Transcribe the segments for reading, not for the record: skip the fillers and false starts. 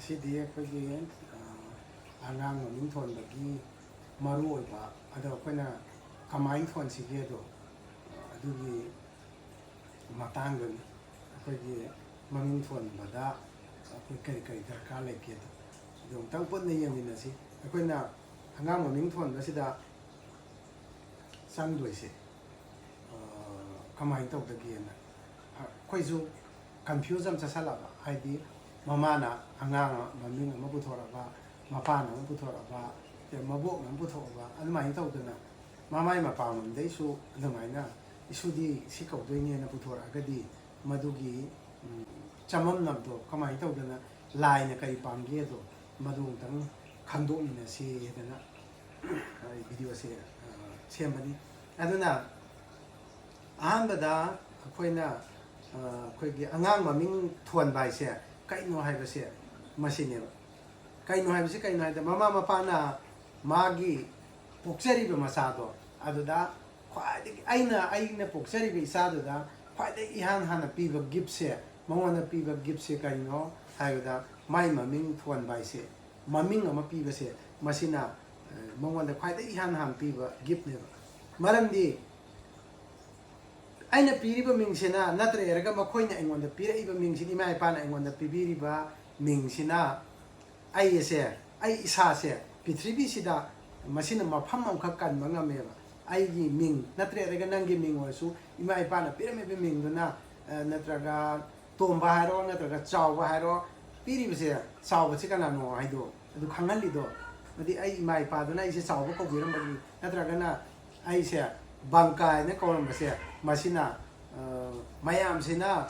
ꯑꯁꯤꯗꯤ ꯑꯩꯈꯣꯏꯒꯤ ꯑꯉꯥꯡ ꯃꯃꯤꯡ ꯊꯣꯟꯕꯒꯤ ꯃꯔꯨ ꯑꯣꯏꯕ ꯑꯗꯣ ꯑꯩꯈꯣꯏꯅ ꯀꯃꯥꯏꯅ ꯊꯣꯟꯁꯤꯒꯦꯗꯣ ꯑꯗꯨꯒꯤ ꯃꯇꯥꯡꯗꯅꯤ ꯑꯩꯈꯣꯏꯒꯤ ꯃꯃꯤꯡ ꯊꯣꯟꯕꯗ ꯑꯩꯈꯣꯏ ꯀꯔꯤ ꯀꯔꯤ ꯗꯔꯀꯥꯔ ꯂꯩꯒꯦꯗꯣ ꯑꯗꯨ ꯑꯃꯨꯛꯇꯪ ꯄꯨꯟꯅ ꯌꯦꯡꯃꯤꯟꯅꯁꯤ ꯑꯩꯈꯣꯏꯅ ꯑꯉꯥꯡ ꯃꯃꯤꯡ ꯊꯣꯟꯕꯁꯤꯗ ꯆꯪꯗꯣꯏꯁꯦ ꯀꯃꯥꯏꯅ ꯇꯧꯗꯒꯦꯅ ꯑꯩꯈꯣꯏꯁꯨ ꯀꯟꯐ꯭ꯌꯨꯖ ꯑꯃ ꯆꯠꯁꯜꯂꯕ ꯍꯥꯏꯗꯤ ꯃꯃꯥꯅ ꯑꯉꯥꯡ ꯃꯃꯤꯡ ꯑꯃ ꯄꯨꯊꯣꯔꯛꯑꯕ ꯃꯄꯥꯅ ꯑꯃ ꯄꯨꯊꯣꯔꯛꯑꯕ ꯃꯕꯣꯛꯅ ꯑꯃ ꯄꯨꯊꯣꯛꯑꯕ ꯑꯗꯨꯃꯥꯏꯅ ꯇꯧꯗꯅ ꯃꯃꯥꯏ ꯃꯄꯥꯝꯗꯩꯁꯨ ꯑꯗꯨꯃꯥꯏꯅ ꯏꯁꯨꯗꯤ ꯁꯤ ꯀꯧꯗꯣꯏꯅꯦꯅ ꯄꯨꯊꯣꯔꯛꯑꯒꯗꯤ ꯃꯗꯨꯒꯤ ꯆꯃꯝꯅꯕꯗꯣ ꯀꯃꯥꯏꯅ ꯇꯧꯗꯅ ꯂꯥꯏꯅ ꯀꯔꯤ ꯄꯥꯝꯒꯦꯗꯣ ꯃꯗꯨ ꯑꯃꯨꯛꯇꯪ ꯈꯪꯗꯣꯛꯃꯤꯟꯅꯁꯦꯗꯅ ꯚꯤꯗꯤꯑꯣꯁꯦ ꯁꯦꯝꯕꯅꯤ ꯑꯗꯨꯅ ꯑꯍꯥꯟꯕꯗ ꯑꯩꯈꯣꯏꯒꯤ ꯑꯉꯥꯡ ꯃꯃꯤꯡ ꯊꯣꯟꯕ ꯍꯥꯏꯁꯦ ꯀꯩꯅꯣ ꯍꯥꯏꯕꯁꯦ ꯃꯁꯤꯅꯦꯕ ꯀꯩꯅꯣ ꯍꯥꯏꯕꯁꯤ ꯀꯩꯅꯣ ꯍꯥꯏꯕꯗ ꯃꯃꯥ ꯃꯄꯥꯅ ꯃꯥꯒꯤ ꯄꯣꯛꯆꯔꯤꯕ ꯃꯆꯥꯗꯣ ꯑꯗꯨꯗ ꯈ꯭ꯋꯥꯏꯗꯒꯤ ꯑꯩꯅ ꯄꯣꯛꯆꯔꯤꯕ ꯏꯆꯥꯗꯨꯗ ꯈ꯭ꯋꯥꯏꯗꯒꯤ ꯏꯍꯥꯟ ꯍꯥꯟꯅ ꯄꯤꯕ ꯒꯤꯐꯁꯦ ꯃꯉꯣꯟꯗ ꯄꯤꯕ ꯒꯤꯐꯁꯦ ꯀꯔꯤꯅꯣ ꯍꯥꯏꯕꯗ ꯃꯥꯏ ꯃꯃꯤꯡ ꯊꯣꯟꯕ ꯍꯥꯏꯁꯦ ꯃꯃꯤꯡ ꯑꯃ ꯄꯤꯕꯁꯦ ꯃꯁꯤꯅ ꯃꯉꯣꯟꯗ ꯈ꯭ꯋꯥꯏꯗꯒꯤ ꯏꯍꯥꯟ ꯍꯥꯟꯅ ꯄꯤꯕ ꯒꯤꯐꯅꯦꯕ ꯃꯔꯝꯗꯤ ꯑꯩꯅ ꯄꯤꯔꯤꯕ ꯃꯤꯡꯁꯤꯅ ꯅꯠꯇ꯭ꯔꯒ ꯃꯈꯣꯏꯅ ꯑꯩꯉꯣꯟꯗ ꯄꯤꯔꯛꯏꯕ ꯃꯤꯡꯁꯤꯅ ꯏꯃꯥ ꯏꯄꯥꯅ ꯑꯩꯉꯣꯟꯗ ꯄꯤꯕꯤꯔꯤꯕ ꯃꯤꯡꯁꯤꯅ ꯑꯩ ꯏꯁꯥꯁꯦ ꯄ꯭ꯔꯤꯊꯤꯕꯤꯁꯤꯗ ꯃꯁꯤꯅ ꯃꯐꯝ ꯑꯃꯈꯛ ꯀꯟꯕ ꯉꯝꯃꯦꯕ ꯑꯩꯒꯤ ꯃꯤꯡ ꯅꯠꯇ꯭ꯔꯒ ꯅꯪꯒꯤ ꯃꯤꯡ ꯑꯣꯏꯔꯁꯨ ꯏꯃꯥ ꯏꯄꯥꯅ ꯄꯤꯔꯝꯃꯤꯕ ꯃꯤꯡꯗꯨꯅ ꯅꯠꯇ꯭ꯔꯒ ꯇꯣꯝꯕ ꯍꯥꯏꯔꯣ ꯅꯠꯇ꯭ꯔꯒ ꯆꯥꯎꯕ ꯍꯥꯏꯔꯣ ꯄꯤꯔꯤꯕꯁꯦ ꯆꯥꯎꯕꯁꯤ ꯀꯅꯥꯅꯣ ꯍꯥꯏꯗꯣ ꯑꯗꯨ ꯈꯪꯍꯜꯂꯤꯗꯣ ꯑꯗꯨꯗꯤ ꯑꯩ ꯏꯃꯥ ꯏꯄꯥꯗꯨꯅ ꯑꯩꯁꯦ ꯆꯥꯎꯕ ꯀꯧꯕꯤꯔꯝꯕꯒꯤ ꯅꯠꯇ꯭ꯔꯒꯅ ꯑꯩꯁꯦ ꯕꯪꯀꯥ ꯍꯥꯏꯅ ꯀꯧꯔꯝꯕꯁꯦ ꯃꯁꯤꯅ ꯃꯌꯥꯝꯁꯤꯅ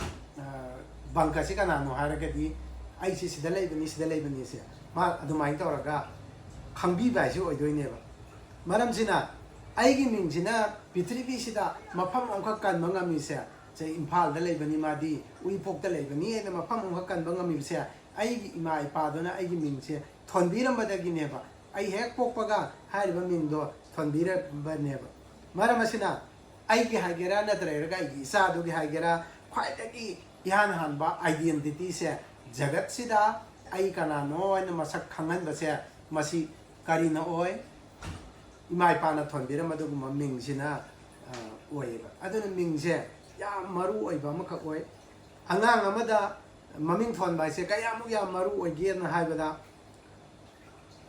ꯕꯪꯀꯁꯤ ꯀꯅꯥꯅꯣ ꯍꯥꯏꯔꯒꯗꯤ ꯑꯩꯁꯦ ꯁꯤꯗ ꯂꯩꯕꯅꯤꯁꯦ ꯃꯥ ꯑꯗꯨꯃꯥꯏꯅ ꯇꯧꯔꯒ ꯈꯪꯕꯤꯕ ꯍꯥꯏꯁꯤ ꯑꯣꯏꯗꯣꯏꯅꯦꯕ ꯃꯔꯝꯁꯤꯅ ꯑꯩꯒꯤ ꯃꯤꯡꯁꯤꯅ ꯄ꯭ꯔꯤꯊꯤꯕꯤꯁꯤꯗ ꯃꯐꯝ ꯑꯃꯈꯛ ꯀꯟꯕ ꯉꯝꯃꯤꯁꯦ ꯏꯝꯐꯥꯜꯗ ꯂꯩꯕꯅꯤ ꯃꯥꯗꯤ ꯎꯔꯤꯄꯣꯛꯇ ꯂꯩꯕꯅꯤ ꯍꯥꯏꯅ ꯃꯐꯝ ꯑꯃꯈꯛ ꯀꯟꯕ ꯉꯝꯃꯤꯕꯁꯦ ꯑꯩꯒꯤ ꯏꯃꯥ ꯏꯄꯥꯗꯨꯅ ꯑꯩꯒꯤ ꯃꯤꯡꯁꯦ ꯊꯣꯟꯕꯤꯔꯝꯕꯗꯒꯤꯅꯦꯕ ꯑꯩ ꯍꯦꯛ ꯄꯣꯛꯄꯒ ꯍꯥꯏꯔꯤꯕ ꯃꯤꯡꯗꯣ ꯊꯣꯟꯕꯤꯔꯝꯕꯅꯦꯕ ꯃꯔꯝ ꯑꯁꯤꯅ ꯑꯩꯒꯤ ꯍꯥꯏꯒꯦꯔꯥ ꯅꯠꯇ꯭ꯔꯒ ꯑꯩꯒꯤ ꯏꯆꯥꯗꯨꯒꯤ ꯍꯥꯏꯒꯦꯔꯥ ꯈ꯭ꯋꯥꯏꯗꯒꯤ ꯏꯍꯥꯟ ꯍꯥꯟꯕ ꯑꯥꯏꯗꯦꯟꯇꯤꯇꯤꯁꯦ ꯖꯒꯠꯁꯤꯗ ꯑꯩ ꯀꯅꯥꯅꯣ ꯍꯥꯏꯅ ꯃꯁꯛ ꯈꯪꯍꯟꯕꯁꯦ ꯃꯁꯤ ꯀꯔꯤꯅ ꯑꯣꯏ ꯏꯃꯥ ꯏꯄꯥꯅ ꯊꯣꯟꯕꯤꯔꯝꯕ ꯑꯗꯨꯒꯨꯝꯕ ꯃꯤꯡꯁꯤꯅ ꯑꯣꯏꯌꯦꯕ ꯑꯗꯨꯅ ꯃꯤꯡꯁꯦ ꯌꯥꯝ ꯃꯔꯨ ꯑꯣꯏꯕ ꯑꯃꯈꯛ ꯑꯣꯏ ꯑꯉꯥꯡ ꯑꯃꯗ ꯃꯃꯤꯡ ꯊꯣꯟꯕ ꯍꯥꯏꯁꯦ ꯀꯌꯥꯃꯨꯛ ꯌꯥꯝ ꯃꯔꯨ ꯑꯣꯏꯒꯦꯅ ꯍꯥꯏꯕꯗ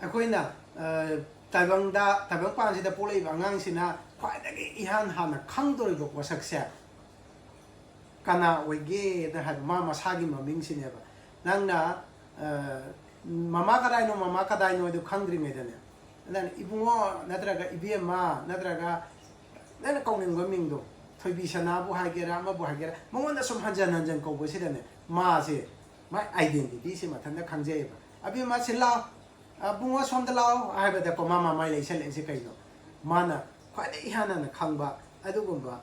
ꯑꯩꯈꯣꯏꯅ ꯇꯥꯏꯕꯪꯄꯥꯟꯁꯤꯗ ꯄꯣꯛꯂꯛꯏꯕ ꯑꯉꯥꯡꯁꯤꯅ ꯈ꯭ꯋꯥꯏꯗꯒꯤ ꯏꯍꯥꯟ ꯍꯥꯟꯅ ꯈꯪꯗꯣꯔꯤꯕ ꯄꯣꯠꯁꯛꯁꯦ ꯀꯅꯥ ꯑꯣꯏꯒꯦꯅ ꯍꯥꯏꯕ ꯃꯥ ꯃꯁꯥꯒꯤ ꯃꯃꯤꯡꯁꯤꯅꯦꯕ ꯅꯪꯅ ꯃꯃꯥ ꯀꯗꯥꯏꯅꯣ ꯑꯗꯨ ꯈꯪꯗ꯭ꯔꯤꯉꯩꯗꯅꯦ ꯅꯪ ꯏꯕꯨꯡꯉꯣ ꯅꯠꯇ꯭ꯔꯒ ꯏꯕꯦꯝꯃ ꯅꯠꯇ꯭ꯔꯒ ꯅꯪꯅ ꯀꯧꯅꯤꯡꯕ ꯃꯤꯡꯗꯣ ꯊꯣꯏꯕꯤ ꯁꯅꯥꯕꯨ ꯍꯥꯏꯒꯦꯔꯥ ꯑꯃꯕꯨ ꯍꯥꯏꯒꯦꯔꯥ ꯃꯉꯣꯟꯗ ꯁꯨꯝ ꯍꯟꯖꯟ ꯀꯧꯕꯁꯤꯗꯅꯦ ꯃꯥꯁꯦ ꯃꯥꯏ ꯑꯥꯏꯗꯦꯟꯇꯤꯇꯤꯁꯤ ꯃꯊꯟꯇ ꯈꯪꯖꯩꯑꯕ ꯑꯕꯦꯝꯃ ꯁꯤ ꯂꯥꯎ ꯕꯨꯡꯉꯣ ꯁꯣꯝꯗ ꯂꯥꯎ ꯍꯥꯏꯕꯗꯀꯣ ꯃꯥꯏ ꯂꯩꯁꯜꯂꯛꯏꯁꯦ ꯀꯩꯅꯣ ꯃꯥꯅ ꯈ꯭ꯋꯥꯏꯗꯒꯤ ꯏꯍꯥꯟ ꯍꯥꯟꯅ ꯈꯪꯕ ꯑꯗꯨꯒꯨꯝꯕ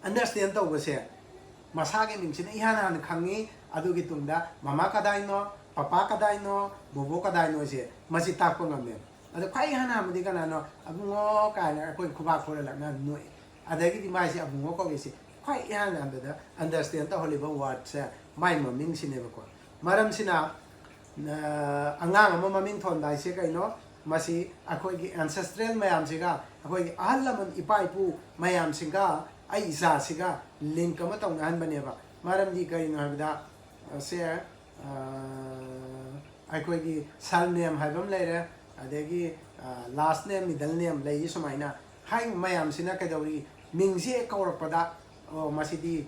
ꯑꯟꯗꯔꯁꯇꯦꯟ ꯇꯧꯕꯁꯦ ꯃꯁꯥꯒꯤ ꯃꯤꯡꯁꯤꯅ ꯏꯍꯥꯟ ꯍꯥꯟꯅ ꯈꯪꯉꯤ ꯑꯗꯨꯒꯤ ꯇꯨꯡꯗ ꯃꯃꯥ ꯀꯗꯥꯏꯅꯣ ꯄꯄꯥ ꯀꯗꯥꯏꯅꯣ ꯕꯣꯕꯣ ꯀꯗꯥꯏꯅꯣꯁꯦꯃꯁꯤ ꯇꯥꯛꯄ ꯉꯝꯃꯦꯕ ꯑꯗꯣ ꯈ꯭ꯋꯥꯏ ꯏꯍꯥꯟ ꯍꯥꯟꯕꯗꯤ ꯀꯅꯥꯅꯣ ꯑꯕꯨꯡꯉꯣ ꯀꯥꯏꯅ ꯑꯩꯈꯣꯏ ꯈꯨꯕꯥꯛ ꯈꯨꯔꯂꯛꯅ ꯅꯣꯛꯏ ꯑꯗꯒꯤꯗꯤ ꯃꯥꯏꯁꯦ ꯑꯕꯨꯡꯉꯣ ꯀꯧꯏꯁꯤ ꯈ꯭ꯋꯥꯏ ꯏꯍꯥꯟ ꯍꯥꯟꯕꯗ ꯑꯟꯗꯔꯁꯇꯦꯟ ꯇꯧꯍꯜꯂꯤꯕ ꯋꯥꯔꯗꯁꯦ ꯃꯥꯏ ꯃꯃꯤꯡꯁꯤꯅꯦꯕꯀꯣ ꯃꯔꯝꯁꯤꯅ ꯑꯉꯥꯡ ꯑꯃ ꯃꯃꯤꯡ ꯊꯣꯟꯕ ꯍꯥꯏꯁꯦ ꯀꯩꯅೋ ꯃꯁꯤ ꯑꯩꯈꯣꯏꯒꯤ ꯑꯦꯟꯁꯦꯁꯇ꯭ꯔꯦꯜ ꯃꯌꯥꯝꯁꯤꯒ ꯑꯩꯈꯣꯏꯒꯤ ꯑꯍꯜ ꯂꯃꯟ ꯏꯄꯥ ꯏꯄꯨ ꯃꯌꯥꯝꯁꯤꯒ ꯑꯩ ꯏꯆꯥꯁꯤꯒ ꯂꯤꯡꯛ ꯑꯃ ꯇꯧꯅꯍꯟꯕꯅꯦꯕ ꯃꯔꯝꯗꯤ ꯀꯔꯤꯅꯣ ꯍꯥꯏꯕꯗ ꯁꯦ ꯑꯩꯈꯣꯏꯒꯤ ꯁꯔ ꯅꯦꯝ ꯍꯥꯏꯕ ꯑꯃ ꯂꯩꯔꯦ ꯑꯗꯒꯤ ꯂꯥꯁ ꯅꯦꯝ ꯃꯤꯗꯜ ꯅꯦꯝ ꯂꯩ ꯁꯨꯃꯥꯏꯅ ꯍꯥꯏꯔꯤꯕ ꯃꯌꯥꯝꯁꯤꯅ ꯀꯩꯗꯧꯔꯤ ꯃꯤꯡꯁꯦ ꯍꯦꯛ ꯀꯧꯔꯛꯄꯗ ꯃꯁꯤꯗꯤ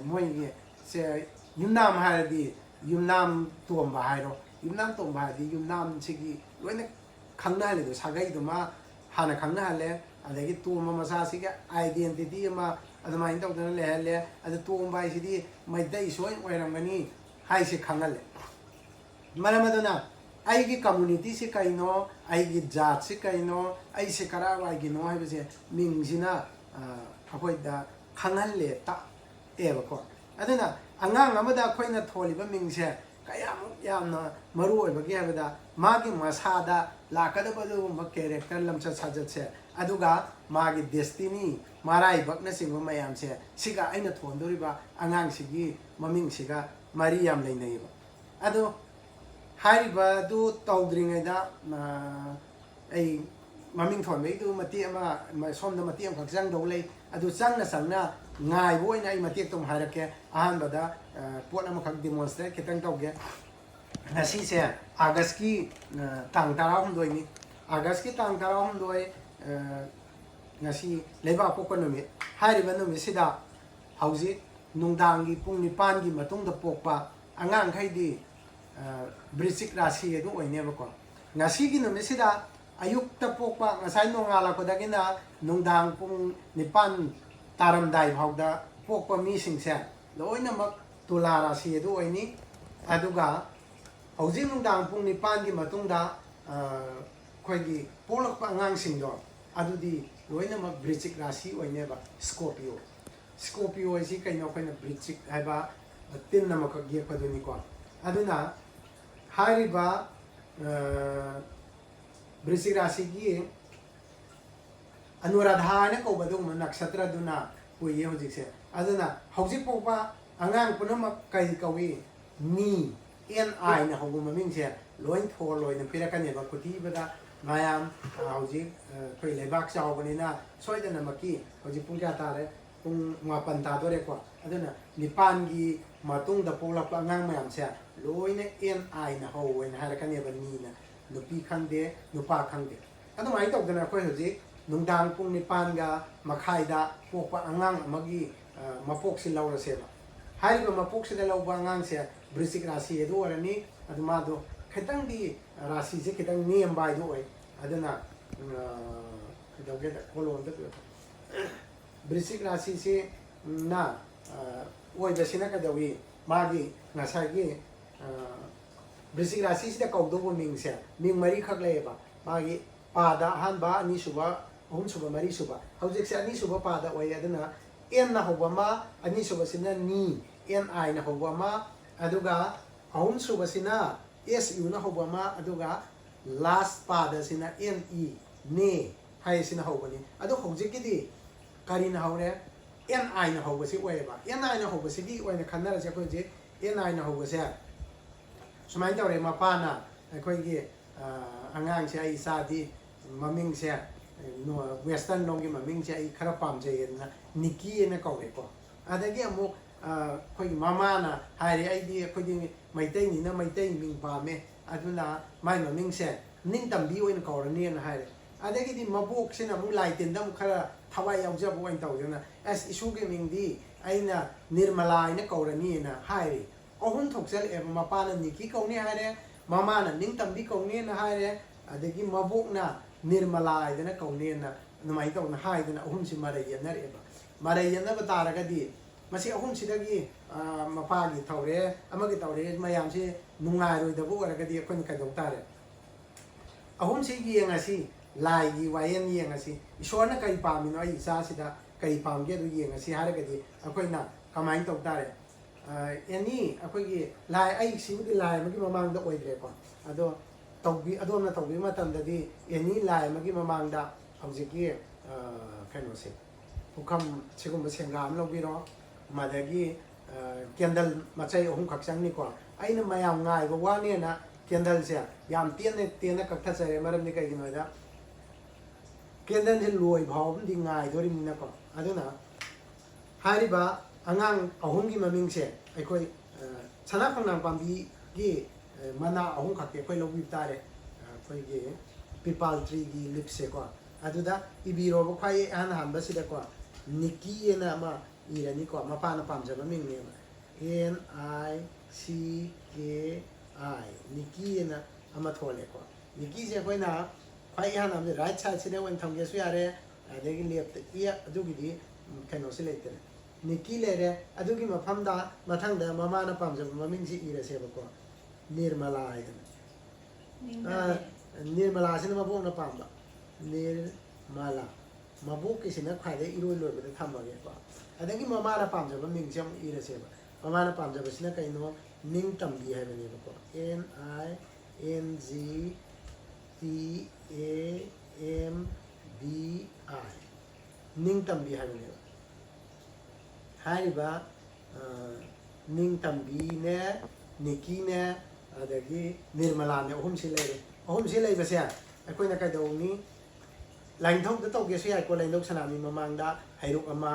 ꯃꯣꯏꯒꯤ ꯁꯦ ꯌꯨꯝꯅꯥꯝ ꯍꯥꯏꯔꯗꯤ ꯌꯨꯝꯅꯥꯝ ꯇꯣꯝꯕ ꯍꯥꯏꯔꯣ ꯌꯨꯝꯅꯥꯝ ꯇꯣꯝꯕ ꯍꯥꯏꯔꯗꯤ ꯌꯨꯝꯅꯥꯝꯁꯤꯒꯤ ꯂꯣꯏꯅ ꯈꯪꯅꯍꯜꯂꯤꯗꯣ ꯁꯥꯒꯩꯗꯨꯃ ꯍꯥꯟꯅ ꯈꯪꯅꯍꯜꯂꯦ ꯑꯗꯒꯤ ꯇꯣꯝꯕ ꯃꯆꯥꯁꯤꯒꯤ ꯑꯥꯏꯗꯦꯟꯇꯤꯇꯤ ꯑꯃ ꯑꯗꯨꯃꯥꯏꯅ ꯇꯧꯗꯅ ꯂꯩꯍꯜꯂꯦ ꯑꯗꯨ ꯇꯣꯝꯕ ꯍꯥꯏꯁꯤꯗꯤ ꯃꯩꯇꯩ ꯁꯣꯏ ꯑꯣꯏꯔꯝꯒꯅꯤ ꯍꯥꯏꯁꯤ ꯈꯪꯍꯜꯂꯦ ꯃꯔꯝ ꯑꯗꯨꯅ ꯑꯩꯒꯤ ꯀꯝꯃꯨꯅꯤꯇꯤꯁꯤ ꯀꯩꯅꯣ ꯑꯩꯒꯤ ꯖꯥꯠꯁꯤ ꯀꯩꯅꯣ ꯑꯩꯁꯦ ꯀꯔꯥꯏꯋꯥꯏꯒꯤꯅꯣ ꯍꯥꯏꯕꯁꯦ ꯃꯤꯡꯁꯤꯅ ꯑꯩꯈꯣꯏꯗ ꯈꯪꯍꯜꯂꯦ ꯇꯥꯛꯑꯦꯕꯀꯣ ꯑꯗꯨꯅ ꯑꯉꯥꯡ ꯑꯃꯗ ꯑꯩꯈꯣꯏꯅ ꯊꯣꯜꯂꯤꯕ ꯃꯤꯡꯁꯦ ꯀꯌꯥꯃꯨꯛ ꯌꯥꯝꯅ ꯃꯔꯨ ꯑꯣꯏꯕꯒꯦ ꯍꯥꯏꯕꯗ ꯃꯥꯒꯤ ꯃꯁꯥꯗ ꯂꯥꯛꯀꯗꯕ ꯑꯗꯨꯒꯨꯝꯕ ꯀꯦꯔꯦꯛꯇꯔ ꯂꯝꯆꯠ ꯁꯥꯖꯠꯁꯦ ꯑꯗꯨꯒ ꯃꯥꯒꯤ ꯗꯦꯁꯇꯤꯅꯤ ꯃꯔꯥꯏꯕꯛꯅꯆꯤꯡꯕ ꯃꯌꯥꯝꯁꯦ ꯁꯤꯒ ꯑꯩꯅ ꯊꯣꯟꯗꯣꯔꯤꯕ ꯑꯉꯥꯡꯁꯤꯒꯤ ꯃꯃꯤꯡꯁꯤꯒ ꯃꯔꯤ ꯌꯥꯝ ꯂꯩꯅꯩꯌꯦꯕ ꯑꯗꯣ Hariba du tawdringayda ay maming thonbei du mati ama somda mati am khakjang do lei adu changna sangna ngai boina ai mati tum harake ahan bada pot ama khak demonstrate kitang tawge ngasi se August ki tang tara hum doi ni August ki tang tara hum doi ngasi leba pokon numit hariba numit sida hauji nungdangi pung nipan gi matung da pokpa angang khaidi Brisik Rasi itu oine bako ngasi gi numit sida ayuk ta pokpa ngasai nongala ko dagina nungdang pung nipan taram dai phauda pokpa mi singse loina mak tula rasi itu oini aduga hauji nungdang pung nipan gi matungda khoigi polakpa angang singdo adudi loina mak Brisik Rasi oine ba Scorpio Scorpio isi kaino kaina Brisik haiba tin namak gi paduni ko aduna hariba Brisik Rasi ki Anuradhana ko badung nakshatra duna puye hojikse aduna hojik popa angang punamak kai kawi ni ni na hogu maming se loin thol loin pirakane ba kuti bada mayam hojik koi lebak chaw banina soidana maki hojik pungja tare pung ngapan ta dore ko aduna nipan gi matung da polak angang mayam se loina ni na ho wen harakane ba ni na nupi khangde nupa khangde adu mai tok dana khoi hojik nungdang pung nipan ga makhaida pokpa angang amagi mapok si laura seba hariba mapok si lauba angang se Brisik Rasi edu orani adu mado khitang di rasi se khitang niyam bai do oi aduna khidauge da kolon da Brisik Rasi se na oi jasina ka dawi magi ngasagi Brisik Rasi sida kauddo ming se ming mari khak leba magi pada hanba ani suba ahum suba mari suba hojik se ani suba pada oi aduna en na hoba ma ani suba sina ni na hoba ma aduga ahum suba sina su na hoba ma aduga last pada sina ne hai sina hoba ni adu hojik kidi kari na hore na hoba si oi ba na hoba si di oi na khanna se ko je na hoba se sumai tawre mapana akhoi gi angang se ai sa di maming se no western long gi maming se ai khara pam je na Nikki na ko ko adagi amu khoi mama na hari ai di khoi di maitai ni na maitai ming pa me aduna mai maming se ning tam bi oin ko ni na hari adagi di mabuk se na mu lai tin dam khara thawai yaw ja bo oin taw na as isu ge ming di aina Nirmala ina ko ni na hari ahun thoksel e mapana Nikki ko ni hare mama na ning tam bi ko ni na hare adagi mabuk na Nirmala idana ko ni na numai to na hai dana ahun si marai na re ba marai na ba taraga di masi ahun sidagi mapagi thawre amagi tawre mayam si nungai roi da bu ara ga di kon ka dong tare ahun si gi ngasi lai gi wayen gi ngasi isona kai pami no ai sa sida kai pam ge du gi ngasi hara ga di akoi na kamai to tare yani akoi gi lai ai si di lai magi mamang da oi dre ko ado tawbi adom na tawbi matam da di yani lai magi mamang da hojiki kano se hukam sigum sengam lo biro madagi candle machai ohum khakchang ni ko aina mayam ngai go wani na candle se yam tiene kakta sare maram ni kai gino da candle je loi bhaw di ngai dori mi na ko aduna hariba angang ahum gi maming se aikoi chana khangnam pambi gi mana ahum khakke koi lo bi tare koi gi pipal tree gi lip se ko aduda ibiro bo khai an han ba sida ko Nikki ena ma irani ko mapa na pamja ba ming ne Nicki Nikki ena ama thole ko Nikki je koi na khai han am right side sida wen thong ge su yare adegi left ia adugi di kano se lete Nikki le re adugi mafam da mathang da mama na pamja ba ming si ira se ba ko Nirmala ida Nirmala sina mabok na pamba Nirmala mabuk ki sina khai de iroi loi ba tham ba ge ko adagi mama na pam ja ba ming jam ira se ba mama na pam ja ba sina kai no ning tam bi hai ba ne ba ko NINGTAMBI ning tam bi hai ba ne hai ba ning tam bi ne Nikki ne ꯑꯗꯒꯤ ꯅꯤꯔꯃꯂꯥꯅ ꯑꯍꯨꯝꯁꯤ ꯂꯩꯔꯦ ꯑꯍꯨꯝꯁꯤ ꯂꯩꯕꯁꯦ ꯑꯩꯈꯣꯏꯅ ꯀꯩꯗꯧꯅꯤ ꯂꯥꯏꯅꯤꯡꯊꯧꯗ ꯇꯧꯒꯦꯁꯨ ꯌꯥꯏꯀꯣ ꯂꯥꯏꯅꯤꯡꯊꯧ ꯁꯅꯥꯃꯍꯤ ꯃꯃꯥꯡꯗ ꯍꯩꯔꯨꯛ ꯑꯃ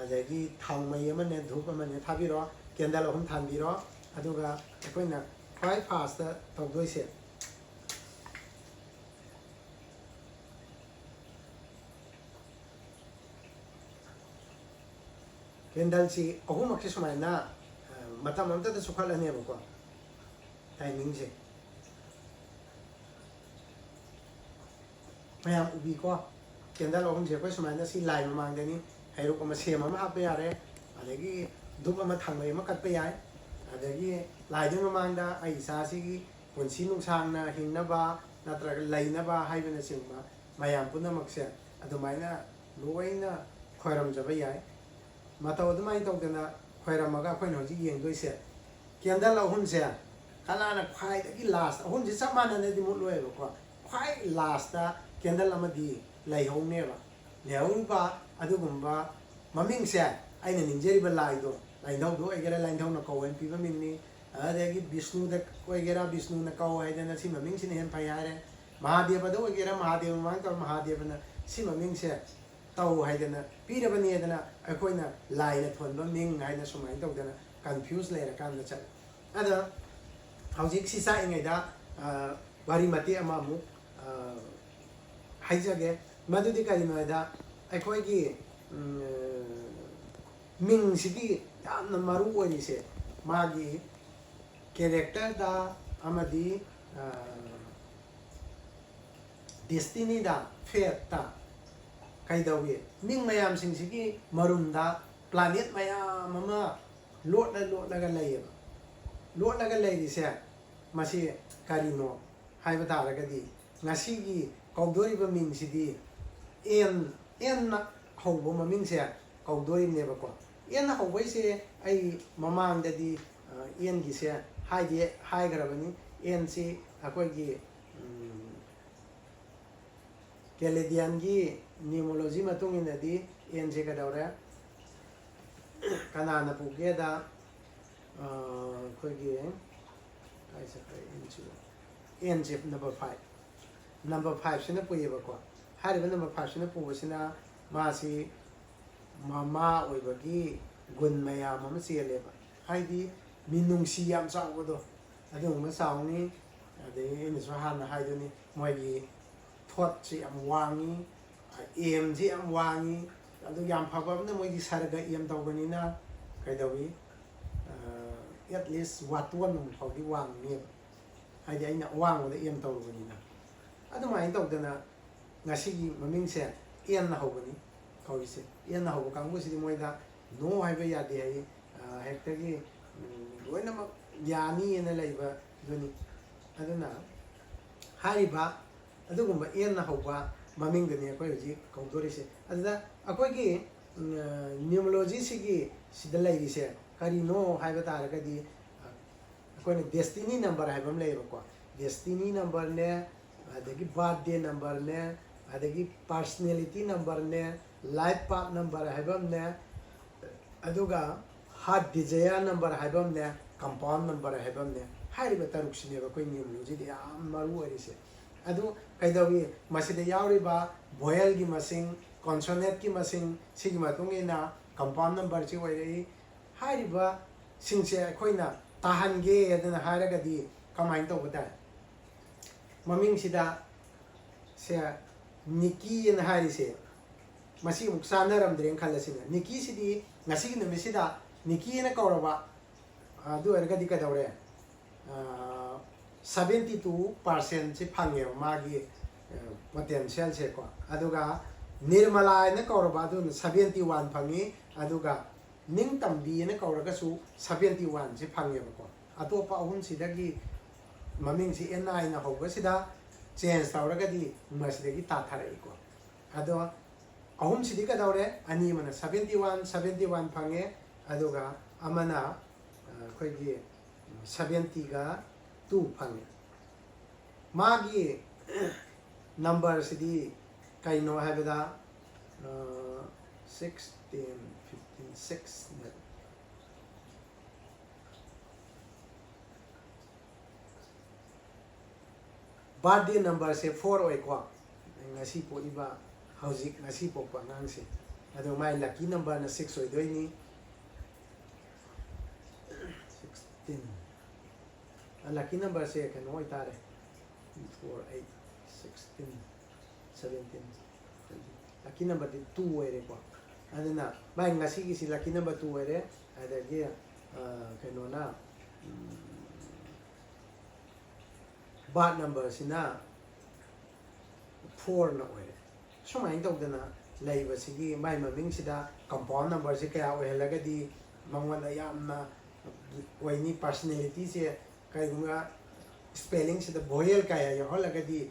ꯑꯗꯒꯤ ꯊꯥꯎ ꯃꯩ ꯑꯃꯅꯦ ꯙꯨꯞ ꯑꯃꯅꯦ ꯊꯥꯕꯤꯔꯣ ꯀꯦꯟꯗꯜ ꯑꯍꯨꯝ ꯊꯥꯟꯕꯤꯔꯣ ꯑꯗꯨꯒ ꯑꯩꯈꯣꯏꯅ ꯈ꯭ꯋꯥꯏ ꯐꯥꯔꯁꯇ ꯇꯧꯗꯣꯏꯁꯦ ꯀꯦꯟꯗꯜꯁꯤ ꯑꯍꯨꯝꯃꯛꯁꯤ ꯁꯨꯃꯥꯏꯅ ꯃꯇꯝ ꯑꯃꯇꯗ ꯁꯨꯈꯠꯂꯅꯦꯕꯀꯣ ꯇꯥꯏꯃꯤꯡꯁꯦ ꯃꯌꯥꯝ ꯎꯕꯤꯀꯣ ꯀꯦꯟꯗꯜ ꯑꯍꯨꯝꯁꯦ ꯑꯩꯈꯣꯏ ꯁꯨꯃꯥꯏꯅ ꯁꯤ ꯂꯥꯏ ꯃꯃꯥꯡꯗꯅꯤ ꯍꯩꯔꯨꯛ ꯑꯃ ꯁꯦꯝ ꯑꯃ ꯍꯥꯞꯄ ꯌꯥꯔꯦ ꯑꯗꯒꯤ ꯙꯨꯞ ꯑꯃ ꯊꯥꯡꯃꯩ ꯑꯃ ꯀꯠꯄ ꯌꯥꯏ ꯑꯗꯒꯤ ꯂꯥꯏꯗꯨꯒꯤ ꯃꯃꯥꯡꯗ ꯑꯩ ꯏꯆꯥꯁꯤꯒꯤ ꯄꯨꯟꯁꯤ ꯅꯨꯡꯁꯥꯡꯅ ꯍꯤꯡꯅꯕ ꯅꯠꯇ꯭ꯔꯒ ꯂꯩꯅꯕ ꯍꯥꯏꯕꯅꯆꯤꯡꯕ ꯃꯌꯥꯝ ꯄꯨꯝꯅꯃꯛꯁꯦ ꯑꯗꯨꯃꯥꯏꯅ ꯂꯣꯏꯅ ꯈꯣꯏꯔꯝꯖꯕ ꯌꯥꯏ ꯃꯇꯧ ꯑꯗꯨꯃꯥꯏꯅ ꯇꯧꯗꯅ ꯈꯣꯏꯔꯝꯃꯒ ꯑꯩꯈꯣꯏꯅ ꯍꯧꯖꯤꯛ ꯌꯦꯡꯗꯣꯏꯁꯦ ꯀꯦꯟꯗꯜ ꯑꯍꯨꯝꯁꯦ ꯀꯅꯥꯅ ꯈ꯭ꯋꯥꯏꯗꯒꯤ ꯂꯥꯁ ꯑꯍꯨꯝꯁꯦ ꯆꯞ ꯃꯥꯟꯅꯅꯗꯤ ꯃꯨꯠꯂꯣꯏꯕꯀꯣ ꯈ꯭ꯋꯥꯏ ꯂꯥꯁꯇ ꯀꯦꯟꯗꯜ ꯑꯃꯗꯤ ꯂꯩꯍꯧꯅꯦꯕ ꯂꯩꯍꯧꯔꯤꯕ ꯑꯗꯨꯒꯨꯝꯕ ꯃꯃꯤꯡꯁꯦ ꯑꯩꯅ ꯅꯤꯡꯖꯔꯤꯕ ꯂꯥꯏꯗꯣ ꯂꯥꯏꯅꯤꯡꯊꯧꯗ ꯑꯣꯏꯒꯦꯔꯥ ꯂꯥꯏꯅꯤꯡꯊꯧꯅ ꯀꯧ ꯍꯥꯏꯅ ꯄꯤꯕ ꯃꯤꯡꯅꯤ ꯑꯗꯒꯤ ꯕꯤꯁꯅꯨꯗ ꯑꯣꯏꯒꯦꯔꯥ ꯕꯤꯁꯅꯨꯅ ꯀꯧ ꯍꯥꯏꯗꯅ ꯁꯤ ꯃꯃꯤꯡꯁꯤꯅ ꯍꯦꯟꯅ ꯐꯩ ꯍꯥꯏꯔꯦ ꯃꯍꯥꯗꯦꯕꯗ ꯑꯣꯏꯒꯦꯔꯥ ꯃꯍꯥꯗꯦꯕ ꯃꯃꯥꯡ ꯇꯧꯔ ꯃꯍꯥꯗꯦꯕꯅ ꯁꯤ ꯃꯃꯤꯡꯁꯦ ꯇꯧ ꯍꯥꯏꯗꯅ ꯄꯤꯔꯕꯅꯦꯗꯅ ꯑꯩꯈꯣꯏꯅ ꯂꯥꯏꯅ ꯊꯣꯟꯕ ꯃꯤꯡ ꯍꯥꯏꯅ ꯁꯨꯃꯥꯏꯅ ꯇꯧꯗꯅ ꯀꯟꯐ꯭ꯌꯨꯁ ꯂꯩꯔꯀꯥꯟꯗ ꯆꯠꯂꯦ ꯑꯗ ꯍꯧꯖꯤꯛ ꯁꯤ ꯆꯥꯛꯏꯉꯩꯗ ꯋꯥꯔꯤ ꯃꯇꯦꯛ ꯑꯃ ꯑꯃꯨꯛ ꯍꯥꯏꯖꯒꯦ ꯃꯗꯨꯗꯤ ꯀꯔꯤꯅꯣ ꯍꯥꯏꯗ ꯑꯩꯈꯣꯏꯒꯤ ꯃꯤꯡꯁꯤꯒꯤ ꯌꯥꯝꯅ ꯃꯔꯨ ꯑꯣꯏꯔꯤꯁꯦ ꯃꯥꯒꯤ ꯀꯦꯔꯦꯛꯇꯔꯗ ꯑꯃꯗꯤ ꯗꯦꯁꯇꯤꯅꯤꯗ ꯐꯦꯠꯇ ꯀꯩꯗꯧꯏ ꯃꯤꯡ ꯃꯌꯥꯝꯁꯤꯡꯁꯤꯒꯤ ꯃꯔꯨꯝꯗ ꯄ꯭ꯂꯥꯅꯦꯠ ꯃꯌꯥꯝ ꯑꯃ ꯂꯣꯠꯂꯒ ꯂꯩꯌꯦꯕ ꯂꯣꯠꯂꯒ ꯂꯩꯔꯤꯁꯦ ꯃꯁꯤ ꯀꯔꯤꯅꯣ ꯍꯥꯏꯕ ꯇꯥꯔꯒꯗꯤ ꯉꯁꯤꯒꯤ ꯀꯧꯗꯣꯔꯤꯕ ꯃꯤꯡꯁꯤꯗꯤ ꯑꯦꯟꯅ ꯍꯧꯕ ꯃꯃꯤꯡꯁꯦ ꯀꯧꯗꯣꯔꯤꯅꯦꯕꯀꯣ ꯑꯦꯟꯅ ꯍꯧꯕꯩꯁꯦ ꯑꯩ ꯃꯃꯥꯡꯗꯗꯤ ꯑꯦꯟꯒꯤꯁꯦ ꯍꯥꯏꯈ꯭ꯔꯕꯅꯤ ꯑꯦꯟꯁꯤ ꯑꯩꯈꯣꯏꯒꯤ ꯀꯦꯂꯦꯗꯤꯌꯟꯒꯤ ꯅ꯭ꯌꯨꯃꯣꯂꯣꯖꯤ ꯃꯇꯨꯡ ꯏꯟꯅꯗꯤ ꯑꯦꯟꯁꯦ ꯀꯩꯗꯧꯔꯦ ꯀꯅꯥꯅ ꯄꯨꯒꯦꯗ ꯑꯩꯈꯣꯏꯒꯤ ꯑꯦꯟꯁꯦ ꯅꯝꯕꯔ 5ꯁꯤꯅ ꯄꯨꯏꯌꯦꯕꯀꯣ ꯍꯥꯏꯔꯤꯕ ꯅꯝꯕꯔ 5ꯁꯤꯅ ꯄꯨꯕꯁꯤꯅ ꯃꯥꯁꯤ ꯃꯃꯥ ꯑꯣꯏꯕꯒꯤ ꯒꯨꯟ ꯃꯌꯥꯝ ꯑꯃ ꯆꯦꯜꯂꯦꯕ ꯍꯥꯏꯗꯤ ꯃꯤꯅꯨꯡꯁꯤ ꯌꯥꯝ ꯆꯥꯎꯕꯗꯣ ꯑꯗꯨꯒꯨꯝꯕ ꯆꯥꯎꯅꯤ ꯑꯗꯒꯤ ꯑꯩꯅꯁꯨ ꯍꯥꯟꯅ ꯍꯥꯏꯗꯨꯅꯤ ꯃꯣꯏꯒꯤ ꯊꯣꯠꯁꯤ ꯌꯥꯝ ꯋꯥꯡꯉꯤ ꯑꯦꯝꯁꯤ ꯌꯥꯝ ꯋꯥꯡꯉꯤ ꯑꯗꯨ ꯌꯥꯝ ꯐꯕ ꯑꯃꯅ ꯃꯣꯏꯒꯤ ꯁꯔꯒ ꯑꯦꯝ ꯇꯧꯕꯅꯤꯅ ꯀꯩꯗꯧꯏ ꯑꯦꯠ ꯂꯤꯁ ꯋꯥꯇꯣꯟ ꯐꯥꯎꯗꯤ ꯋꯥꯡꯅꯦꯕ ꯍꯥꯏꯗꯤ ꯑꯩꯅ ꯑꯋꯥꯡꯕꯗ ꯑꯦꯝ ꯇꯧꯔꯨꯕꯅꯤꯅ ꯑꯗꯨꯃꯥꯏꯅ ꯇꯧꯗꯅ ꯉꯁꯤꯒꯤ ꯃꯃꯤꯡꯁꯦ ꯑꯦꯟꯅ ꯍꯧꯕꯅꯤ ꯀꯧꯔꯤꯁꯦ ꯑꯦꯟꯅ ꯍꯧꯕ ꯀꯥꯡꯕꯨꯁꯤꯗꯤ ꯃꯣꯏꯗ ꯅꯣ ꯍꯥꯏꯕ ꯌꯥꯗꯦ ꯍꯥꯏꯌꯦ ꯍꯦꯛꯇꯒꯤ ꯂꯣꯏꯅꯃꯛ ꯌꯥꯅꯤꯅ ꯂꯩꯕꯗꯨꯅꯤ ꯑꯗꯨꯅ ꯍꯥꯏꯔꯤꯕ ꯑꯗꯨꯒꯨꯝꯕ ꯑꯦꯟꯅ ꯍꯧꯕ ꯃꯃꯤꯡꯗꯨꯅꯤ ꯑꯩꯈꯣꯏ ꯍꯧꯖꯤꯛ ꯀꯧꯗꯣꯔꯤꯁꯦ ꯑꯗꯨꯗ ꯑꯩꯈꯣꯏꯒꯤ ꯅ꯭ꯌꯨꯃꯣꯂꯣꯖꯤꯁꯤꯒꯤ ꯁꯤꯗ ꯂꯩꯔꯤꯁꯦ ꯀꯔꯤꯅꯣ ꯍꯥꯏꯕ ꯇꯥꯔꯒꯗꯤ ꯑꯩꯈꯣꯏꯅ ꯗꯦꯁꯇꯤꯅꯤ ꯅꯝꯕꯔ ꯍꯥꯏꯕ ꯑꯃ ꯂꯩꯌꯦꯕꯀꯣ ꯗꯦꯁꯇꯤꯅꯤ ꯅꯝꯕꯔꯅꯦ ꯑꯗꯒꯤ ꯕꯥꯔꯊꯗꯦ ꯅꯝꯕꯔꯅꯦ ꯑꯗꯒꯤ ꯄꯥꯔꯁꯅꯦꯂꯤꯇꯤ ꯅꯝꯕꯔꯅꯦ ꯂꯥꯏꯐ ꯄꯥꯠ ꯅꯝꯕꯔ ꯍꯥꯏꯕ ꯑꯃꯅꯦ ꯑꯗꯨꯒ ꯍꯥꯔꯠ ꯗꯤꯖꯥꯌꯔ ꯅꯝꯕꯔ ꯍꯥꯏꯕ ꯑꯃꯅꯦ ꯀꯝꯄꯥꯎꯟ ꯅꯝꯕꯔ ꯍꯥꯏꯕ ꯑꯃꯅꯦ ꯍꯥꯏꯔꯤꯕ ꯇꯔꯨꯛꯁꯤꯅꯦꯕ ꯑꯩꯈꯣꯏ ꯅ꯭ꯌꯨꯃꯣꯂꯣꯖꯤꯗ ꯌꯥꯝ ꯃꯔꯨ ꯑꯣꯏꯔꯤꯁꯦ ꯑꯗꯨ ꯀꯩꯗꯧꯏ ꯃꯁꯤꯗ ꯌꯥꯎꯔꯤꯕ ꯚꯣꯌꯦꯜꯒꯤ ꯃꯁꯤꯡ ꯀꯣꯟꯁꯣꯅꯦꯠꯀꯤ ꯃꯁꯤꯡ ꯁꯤꯒꯤ ꯃꯇꯨꯡ ꯏꯟꯅ ꯀꯝꯄꯥꯎꯟ ꯅꯝꯕꯔꯁꯤ ꯑꯣꯏꯔꯛꯏ ꯍꯥꯏꯔꯤꯕꯁꯤꯡꯁꯦ ꯑꯩꯈꯣꯏꯅ ꯇꯥꯍꯟꯒꯦ ꯑꯗꯨꯅ ꯍꯥꯏꯔꯒꯗꯤ ꯀꯃꯥꯏꯅ ꯇꯧꯕ ꯇꯥꯏ ꯃꯃꯤꯡꯁꯤꯗ ꯁꯦ ꯅꯤꯀꯤꯅ ꯍꯥꯏꯔꯤꯁꯦ ꯃꯁꯤ ꯑꯃꯨꯛ ꯆꯥꯟꯅꯔꯝꯗ꯭ꯔꯦꯅ ꯈꯜꯂꯁꯤꯅꯦ ꯅꯤꯀꯤꯁꯤꯗꯤ ꯉꯁꯤꯒꯤ ꯅꯨꯃꯤꯠꯁꯤꯗ ꯅꯤꯀꯤꯅ ꯀꯧꯔꯕ ꯑꯗꯨ ꯑꯣꯏꯔꯒꯗꯤ ꯀꯩꯗꯧꯔꯦ 72% ꯐꯪꯉꯦꯕ ꯃꯥꯒꯤ ꯄꯣꯇꯦꯟꯁꯤꯌꯦꯜꯁꯦꯀꯣ ꯑꯗꯨꯒ ꯅꯤꯔꯃꯂꯥ ꯍꯥꯏꯅ ꯀꯧꯔꯕ ꯑꯗꯨꯅ 71 ꯐꯪꯉꯤ ꯑꯗꯨꯒ ꯅꯤꯡꯇꯝꯕꯤꯅ ꯀꯧꯔꯒꯁꯨ 71ꯁꯤ ꯐꯪꯉꯦꯕꯀꯣ ꯑꯇꯣꯞꯄ ꯑꯍꯨꯝꯁꯤꯗꯒꯤ ꯃꯃꯤꯡꯁꯤ ꯑꯦꯟ ꯑꯥꯏꯅ ꯍꯧꯕꯁꯤꯗ ꯆꯦꯟꯖ ꯇꯧꯔꯒꯗꯤ ꯃꯁꯤꯗꯒꯤ ꯇꯥꯊꯔꯛꯏꯀꯣ ꯑꯗꯣ ꯑꯍꯨꯝꯁꯤꯗꯤ ꯀꯩꯗꯧꯔꯦ ꯑꯅꯤ ꯑꯃꯅ 71 ꯐꯪꯉꯦ ꯑꯗꯨꯒ ꯑꯃꯅ ꯑꯩꯈꯣꯏꯒꯤ 70ꯒ 2 ꯐꯪꯉꯦ ꯃꯥꯒꯤ ꯅꯝꯕꯔꯁꯤꯗꯤ ꯀꯩꯅꯣ ꯍꯥꯏꯕꯗ 6 10 15 6 birthday number se 4 oi ko ngasi poriba hauzik ngasi pokpa ngang se ado mai lucky number na 6 oi doi ni 16 lucky number se kan oi tare 4 8 16 17 lucky number 2 oi re ko aduna mai ngasi gi si lucky number 2 oi re adagi kano na bat number sina 4 na oi sumai tawdana leiba sigi mai maming sida compound number se kaya oi halagadi mangwana yamna oini personality se kaigunga spelling sida voyel kaya yo halagadi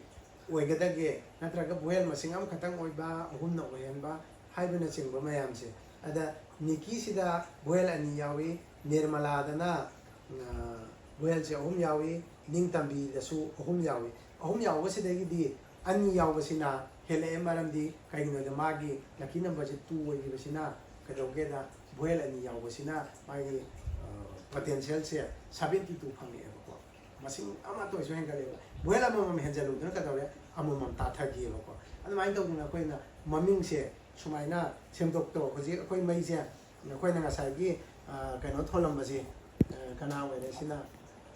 oigadage natraga voyel masing am khatang oiba ahum na oihanba haibana chingba mayam se ada niki sida voyel ani yawi nirmala dana voyel se ahum yawi ningtambi dasu ahum yawi sidagidi ani yawbasina hele maramdi kaigino da magi lucky number se 2 oigibasina kadogeda voyel ani yawbasina magi potential se 72 phangi ko masing ama to so hengaleba voyel amam henjalu dana kadore amam tathagi ko adumai tawduna koina maming se sumaina semdok to hoji koi mai se koina ngasagi kaino tholambasi kana wele sina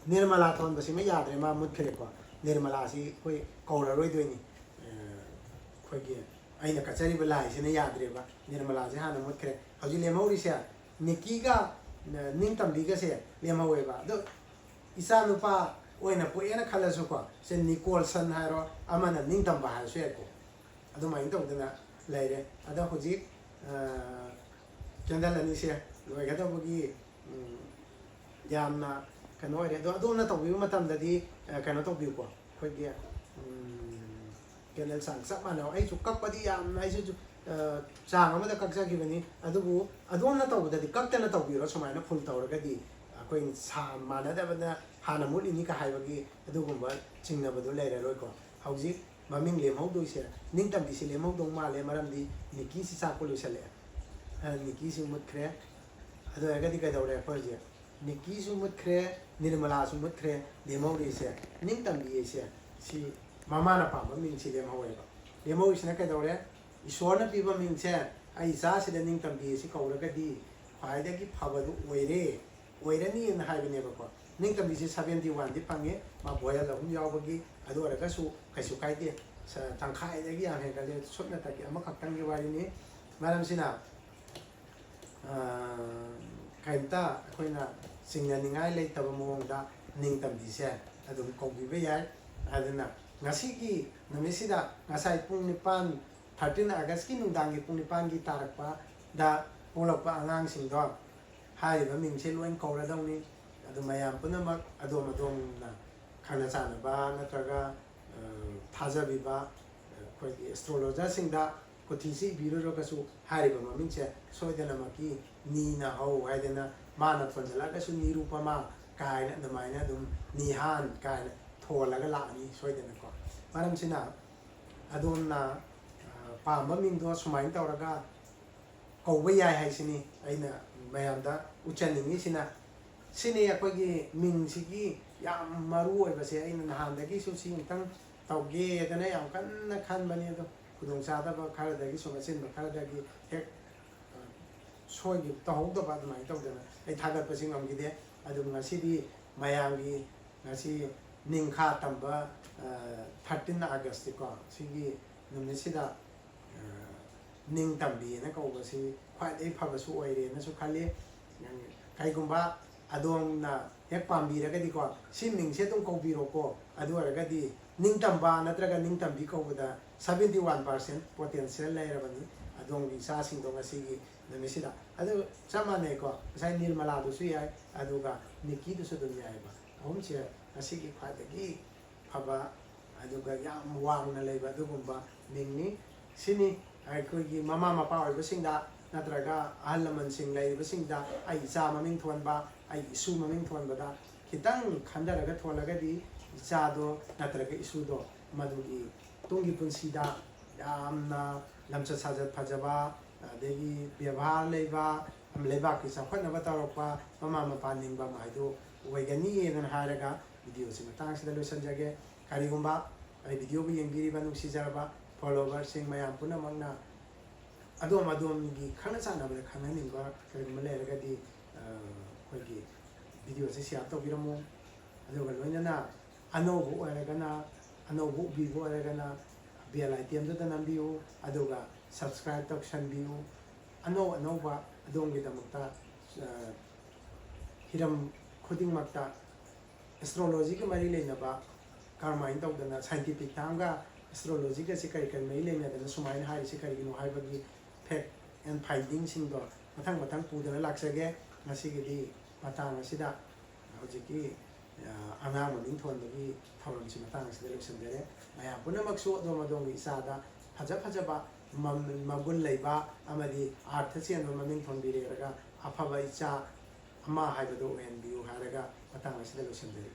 nirmala thon basi me yadre ma mutkhre ko nirmala si koi kaura roi doini koi ge aina kachari bala sina yadre ba nirmala se hana mutkhre hoji lemori se niki ga ning tambi ga se lemowe ba do isa nupa oina po ena khalasu ko se nicole san haro amana ning tamba ha se ko adu mai to dana laire ada hoji kendala ni se loi ga to gi yamna kano ore do na to bi matam da di kano to bi ko khoi ge kenal sang sa ma no ai chu kak pa di yam ai chu sang ma da kak sa gi bani adu bu adu na to da di kak ta na to bi ro samai na full to ga di koi sa ma na da ba hana muli ni ka hai ba gi adu gumba chingna ba do le re roi ko hauji maming lem hau doi se ning tam bi se lem hau dong ma le maram di niki si sa ko lu se le niki si mut kre adu ga di ka da re ko je niki su mut kre nirmala su mut kre lem ri se ning tam bi se si mama na pa ma ming si lem hau ba lem hau si na ka da re isor na pi ba ming se ai sa se de ning tam bi si ko ra ga di phai da gi pha ba du oirani na hai bane ba ko ning tam bi si 71 di pange ma boya la hum yaw ba gi adu ra ka su kai de sa tang khai da gi ya he ka le sot na ta gi ama khak tang gi wari ni maram sina kaimta koina singna ningai le taba mong da ning tam di se adum ko bi be yai aduna ngasi ki namisida ngasai pung nipan 13 August ki nungdang gi pung nipan gi tarakpa da polakpa angang sing do hai ba ming se loin ko ra dong ni adum mayam punamak adom na khana sana ba natraga thaja bi ba ko astrologer sing da ko thisi biro ro ka su hai ba maming se soidana maki ni na ho haidana mana phonjala ka su ni rupama kai na damaina dum ni han kai na thola ga la ni soidana ko maram sina adon na pa maming do sumai tawraga ko bai yai hai sini aina mayam da uchani ni sini akogi ming sigi yam maru oi ba se aina na han da gi su sing tang tawge dana yam kan na khan bani do kudong sa da ba khara da gi so sin ba khara da gi hek soi gi to ho do ba mai to da ai thaga pa sing am gi de adum ngasi di mayam gi ngasi ning kha tamba 13 August ko sigi numni sida ning tambi na ko ba si khwai dei pha ba su oi re na su khali kai gumba adom na hek pambi ra ga di ko si ming se tung ko bi ro ko adu ra ga di ning tamba natraga ning tambi ko da 71% potential lai ra bani adong gi sa sing dong asi gi numni sida adu sama ne ko sai nirmala du su yai adu ga niki du su dum yai ba hom che asi gi khwa da gi phaba adu ga yam wang na lai ba du gumba ning ni sini ai ko gi mama mapa oi ba sing da natraga ahalaman sing lai ba sing da ai sa maming thon ba ai isu maming thon ba da kitang khanda ra ga thola ga di cha do natraga isu do madu gi tongi punsi da yamna lamcha sajat phajaba adegi byabhar leiba am leiba ki sa khona ba tarokpa mama mapa ningba mai do oigani en haraga video si matang sida losan jage karigumba ꯑꯩ ꯚꯤꯗꯤꯑꯣꯕꯨ ꯌꯦꯡꯕꯤꯔꯤꯕ ꯅꯨꯡꯁꯤꯖꯔꯕ ꯐꯣꯂꯣꯋꯔꯁꯤꯡ ꯃꯌꯥꯝ ꯄꯨꯝꯅꯃꯛꯅ ꯑꯗꯣꯝꯒꯤ ꯈꯪꯅ ꯆꯥꯟꯅꯕꯗ ꯈꯪꯍꯟꯅꯤꯡꯕ ꯀꯔꯤꯒꯨꯝꯕ ꯂꯩꯔꯒꯗꯤ ꯑꯩꯈꯣꯏꯒꯤ ꯚꯤꯗꯤꯑꯣꯁꯦ share ꯇꯧꯕꯤꯔꯝꯃꯨ ꯑꯗꯨꯒ ꯂꯣꯏꯅꯅ ꯑꯅꯧꯕ ꯑꯣꯏꯔꯒꯅ ꯑꯅꯧꯕ ꯎꯕꯤꯕ ꯑꯣꯏꯔꯒꯅ ꯕꯦꯜ ꯑꯥꯏꯇꯦꯝꯗꯨꯗ ꯅꯝꯕꯤꯌꯨ ꯑꯗꯨꯒ ꯁꯕꯁꯀ꯭ꯔꯥꯏꯕ ꯇꯧꯁꯟꯕꯤꯌꯨ ꯑꯅꯧꯕ ꯑꯗꯣꯝꯒꯤꯗꯃꯛꯇ ꯍꯤꯔꯝ ꯈꯨꯗꯤꯡꯃꯛꯇ ꯑꯦꯁꯇ꯭ꯔꯣꯂꯣꯖꯤꯒ ꯃꯔꯤ ꯂꯩꯅꯕ ꯀꯔꯝꯍꯥꯏꯅ ꯇꯧꯗꯅ ꯁꯥꯏꯟꯇꯤꯐꯤꯛ ꯇꯥꯝꯒ ꯑꯦꯁꯇ꯭ꯔꯣꯂꯣꯖꯤꯒꯁꯤ ꯀꯔꯤ ꯃꯔꯤ ꯂꯩꯅꯗꯅ ꯁꯨꯃꯥꯏꯅ ꯍꯥꯏꯔꯤꯁꯤ ꯀꯔꯤꯒꯤꯅꯣ ꯍꯥꯏꯕꯒꯤ ꯐꯦꯛ ꯑꯦꯟ ꯐꯥꯏꯟꯗꯤꯡꯁꯤꯡꯗꯣ ꯃꯊꯪ ꯄꯨꯗꯨꯅ ꯂꯥꯛꯆꯒꯦ ꯉꯁꯤꯒꯤꯗꯤ ꯃꯇꯥꯡ ꯑꯁꯤꯗ ꯍꯧꯖꯤꯛꯀꯤ ꯑꯉꯥꯡ ꯃꯃꯤꯡ ꯊꯣꯟꯕꯒꯤ ꯊꯧꯔꯝꯁꯤ ꯃꯇꯥꯡ ꯑꯁꯤꯗ ꯂꯣꯏꯁꯤꯟꯖꯔꯦ ꯃꯌꯥꯝ ꯄꯨꯝꯅꯃꯛꯁꯨ ꯑꯗꯣꯝꯒꯤ ꯏꯆꯥꯗ ꯐꯖꯕ ꯃꯒꯨꯟ ꯂꯩꯕ ꯑꯃꯗꯤ ꯑꯥꯔꯊ ꯆꯦꯟꯕꯃꯃꯤꯡ ꯊꯣꯟꯕꯤꯔꯦꯔꯒ ꯑꯐꯕ ꯏꯆꯥ ꯑꯃ ꯍꯥꯏꯕꯗꯨ ꯑꯣꯏꯍꯟꯕꯤꯌꯨ ꯍꯥꯏꯔꯒ ꯃꯇꯥꯡ ꯑꯁꯤꯗ ꯂꯣꯏꯁꯤꯟꯖꯔꯤ